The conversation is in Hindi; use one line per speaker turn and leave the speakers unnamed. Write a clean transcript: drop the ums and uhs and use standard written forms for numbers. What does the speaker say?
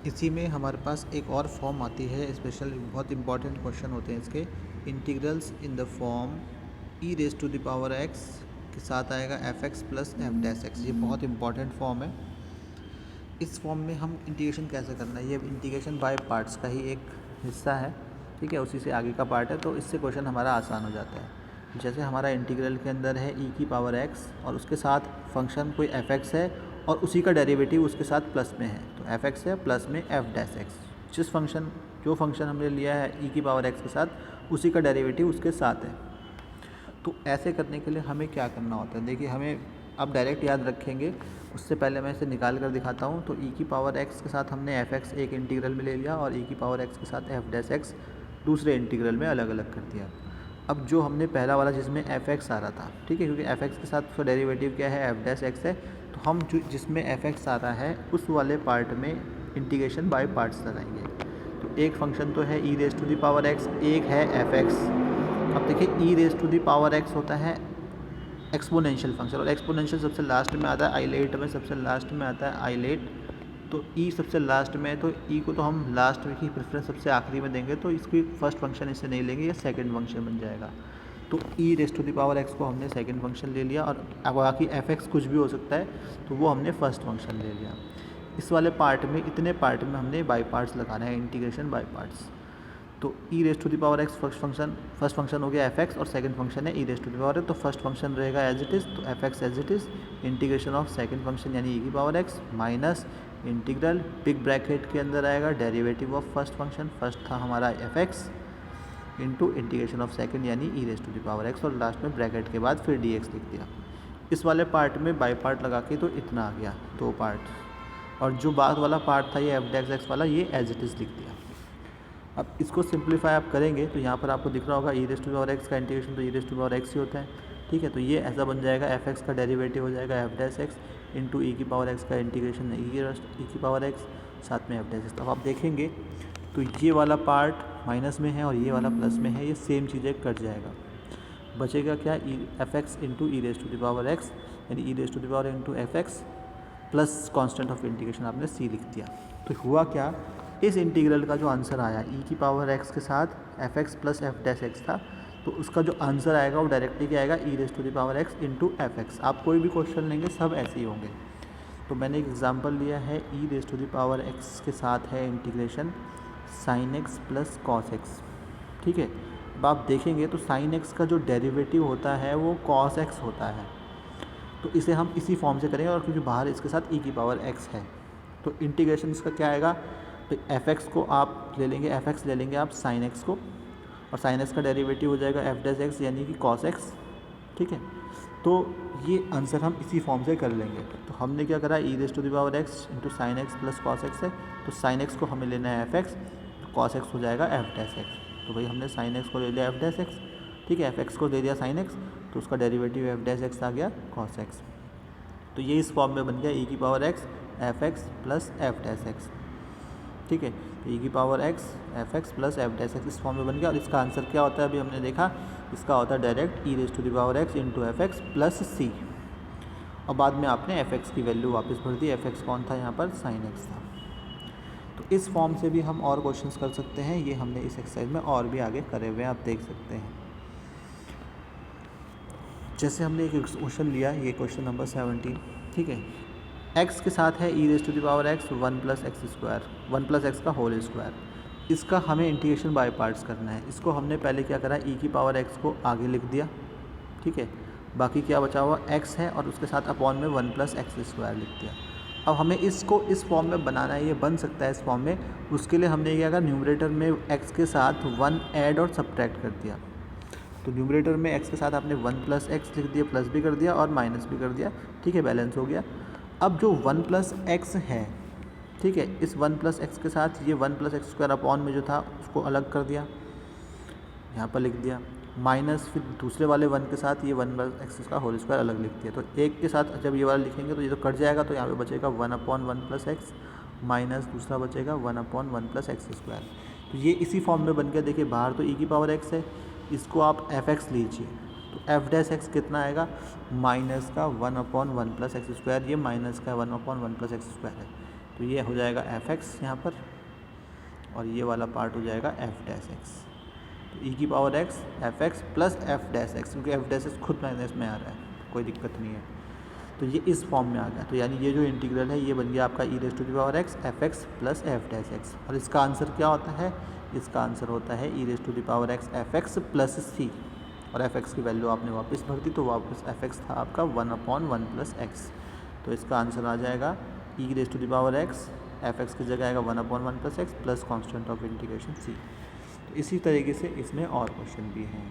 इसी में हमारे पास एक और फॉर्म आती है स्पेशल, बहुत इंपॉर्टेंट क्वेश्चन होते हैं इसके। Integrals in the form e raise to the power x के साथ आएगा f x plus f dash x. ये बहुत इंपॉर्टेंट फॉर्म है। इस फॉर्म में हम इंटीग्रेशन कैसे करना है, ये इंटीग्रेशन बाय पार्ट्स का ही एक हिस्सा है, ठीक है, उसी से आगे का पार्ट है, तो इससे क्वेश्चन हमारा आसान हो जाता है। जैसे हमारा इंटीग्रल के अंदर है ई की पावर एक्स और उसके साथ फंक्शन कोई एफ एक्स है और उसी का डेरिवेटिव उसके साथ प्लस में है, तो एफ एक्स है प्लस में एफ डैश एक्स। जो फंक्शन हमने लिया है ई की पावर एक्स के साथ उसी का डेरिवेटिव उसके साथ है। तो ऐसे करने के लिए हमें क्या करना होता है, देखिए हमें अब डायरेक्ट याद रखेंगे, उससे पहले मैं इसे निकाल कर दिखाता हूँ। तो ई की पावर एक्स के साथ हमने एफ एक्स एक इंटीग्रल में ले लिया और ई की पावर एक्स के साथ एफ डैश एक्स दूसरे इंटीग्रल में अलग अलग कर दिया। अब जो हमने पहला वाला जिसमें एफ एक्स आ रहा था, ठीक है, क्योंकि एफ एक्स के साथ उसका डेरिवेटिव क्या है, एफ डैश एक्स है, तो हम जो जिसमें एफ एक्स आ रहा है उस वाले पार्ट में इंटीग्रेशन बाय पार्ट्स लगाएंगे। तो एक फंक्शन तो है e raise to the power x, एक है एफ एक्स। अब देखिए e raise to the power x होता है एक्सपोनेंशियल फंक्शन, और एक्सपोनेंशियल सबसे लास्ट में आता है, आइलेट में सबसे लास्ट में आता है आइलेट। तो ई सबसे लास्ट में है, तो ई को तो हम लास्ट में की प्रेफरेंस सबसे आखिरी में देंगे, तो इसकी फर्स्ट फंक्शन इससे नहीं लेंगे, ये सेकंड फंक्शन बन जाएगा। तो e raise to the power x को हमने सेकंड फंक्शन ले लिया, और बाकी एफ एक्स कुछ भी हो सकता है, तो वो हमने फर्स्ट फंक्शन ले लिया। इस वाले पार्ट में, इतने पार्ट में हमने बाई पार्ट्स लगाना है, इंटीग्रेशन बाई पार्ट्स। तो e raise to the power x first function हो गया एफ एक्स और सेकंड फंक्शन है e raise to the power x. तो फर्स्ट फंक्शन रहेगा एज इट इज़, तो f x as it is, integration of second function यानी ई की power x minus integral big bracket के अंदर आएगा derivative of first function, first था हमारा f x, into integration of second यानी e raise to the power x, और लास्ट में ब्रैकेट के बाद फिर डी एक्स लिख दिया। इस वाले पार्ट में बाई पार्ट लगा के तो इतना आ गया, दो पार्ट, और जो बाद वाला पार्ट था ये एफ डैश एक्स वाला, ये एज इट इज़ लिख दिया। अब इसको सिंप्लीफाई आप करेंगे तो यहाँ पर आपको दिख रहा होगा ई रेज टू पावर एक्स का इंटीग्रेशन तो e raise to power x ही होता है, ठीक है। तो ये ऐसा बन जाएगा, एफ एक्स का डेरिवेटिव हो जाएगा एफ डैश एक्स इंटू ई की पावर एक्स का इंटीग्रेशन ई की पावर एक्स साथ में एफ डैश एक्स। अब आप देखेंगे तो ये वाला पार्ट माइनस में है और ये वाला प्लस में है, ये सेम चीज़ें कट जाएगा, बचेगा क्या, f x into e raise to the power x यानी e raise to the power into f x plus constant of integration आपने सी लिख दिया। तो हुआ क्या, इस इंटीग्रल का जो आंसर आया ई की पावर एक्स के साथ F x plus f dash x था, तो उसका जो आंसर आएगा वो डायरेक्टली क्या आएगा, e raise to the power x into f x. आप कोई भी क्वेश्चन लेंगे सब ऐसे ही होंगे। तो मैंने एक एग्जांपल लिया है, e raise to the power x के साथ है integration sine x plus cos x, ठीक है। अब आप देखेंगे तो साइन एक्स का जो डेरिवेटिव होता है वो कॉस एक्स होता है, तो इसे हम इसी फॉर्म से करेंगे, और क्योंकि बाहर इसके साथ ई की पावर एक्स है, तो इंटीग्रेशन इसका क्या आएगा, तो एफ एक्स को आप ले लेंगे, एफ एक्स ले लेंगे आप साइन एक्स को, और साइन एक्स का डेरिवेटिव हो जाएगा एफ डैश एक्स यानी कि कॉस एक्स, ठीक है। तो ये आंसर हम इसी फॉर्म से कर लेंगे। तो हमने क्या करा, e raise to the power x into sine x plus cos x है, तो साइन एक्स को हमें लेना है एफ एक्स, तो कॉस एक्स हो जाएगा एफ डैश एक्स। तो भाई हमने साइन एक्स को ले लिया एफ डैश एक्स, ठीक है, एफ एक्स को दे दिया साइन एक्स, तो उसका डेरिवेटिव एफ डैश एक्स आ गया कॉस एक्स। तो ये इस फॉर्म में बन गया ई की power x f x plus f dash x, ठीक है। तो ई की power x f x plus f dash x इस फॉर्म में बन गया, और इसका आंसर क्या होता है अभी हमने देखा, इसका होता है direct e raise to the power x into f x plus c, और बाद में आपने एफ एक्स की वैल्यू वापस भर दी, एफ एक्स कौन था यहाँ पर, साइन एक्स था। तो इस फॉर्म से भी हम और क्वेश्चंस कर सकते हैं, ये हमने इस एक्सरसाइज में और भी आगे करे हुए हैं, आप देख सकते हैं। जैसे हमने एक क्वेश्चन लिया, ये क्वेश्चन नंबर 17, ठीक है, एक्स के साथ है e raise to the power x one plus x square, one plus x का होल स्क्वायर। इसका हमें इंटीग्रेशन बाय पार्ट्स करना है। इसको हमने पहले क्या करा, ई की पावर एक्स को आगे लिख दिया, ठीक है, बाकी क्या बचा हुआ एक्स है और उसके साथ अपॉन में वन प्लस एक्स स्क्वायर लिख दिया। अब हमें इसको इस फॉर्म में बनाना है, ये बन सकता है इस फॉर्म में, उसके लिए हमने क्या करा, न्यूमरेटर में एक्स के साथ वन ऐड और सब्ट्रैक्ट कर दिया। तो न्यूमरेटर में एक्स के साथ आपने वन प्लस एक्स लिख दिया, प्लस भी कर दिया और माइनस भी कर दिया, ठीक है, बैलेंस हो गया। अब जो वन प्लस एक्स है, ठीक है, इस वन प्लस एक्स के साथ ये one plus x square upon में जो था उसको अलग कर दिया, यहाँ पर लिख दिया, माइनस फिर दूसरे वाले वन के साथ ये वन प्लस एक्स का होल स्क्वायर अलग लिख दिया। तो एक के साथ जब ये वाला लिखेंगे तो ये तो कट जाएगा, तो यहाँ पे बचेगा one upon one plus x minus दूसरा बचेगा one upon one plus x square. तो ये इसी फॉर्म में बन गया। देखिए बाहर तो ई की पावर एक्स है, इसको आप एफ एक्स लीजिए, तो एफ डैश एक्स कितना आएगा, माइनस का one upon one plus x square, ये माइनस का one upon one plus x square है। तो ये हो जाएगा एफ एक्स यहाँ पर, और ये वाला पार्ट हो जाएगा एफ डैश एक्स। तो ई की power x f x plus f dash x, क्योंकि एफ डैश एक्स खुद माइनस में आ रहा है, कोई दिक्कत नहीं है। तो ये इस फॉर्म में आ गया। तो यानी ये जो इंटीग्रल है ये बन गया आपका e raise to the power x f x plus f dash x. और इसका आंसर क्या होता है? इसका आंसर होता है e raise to the power x f x plus c. और एफ एक्स की वैल्यू आपने वापस भर दी, तो वापस एफ एक्स था आपका 1/1 प्लस एक्स। तो इसका आंसर आ जाएगा e raise to the power x f x की जगह आएगा 1/1 plus x plus constant of integration c. तो इसी तरीके से इसमें और क्वेश्चन भी हैं।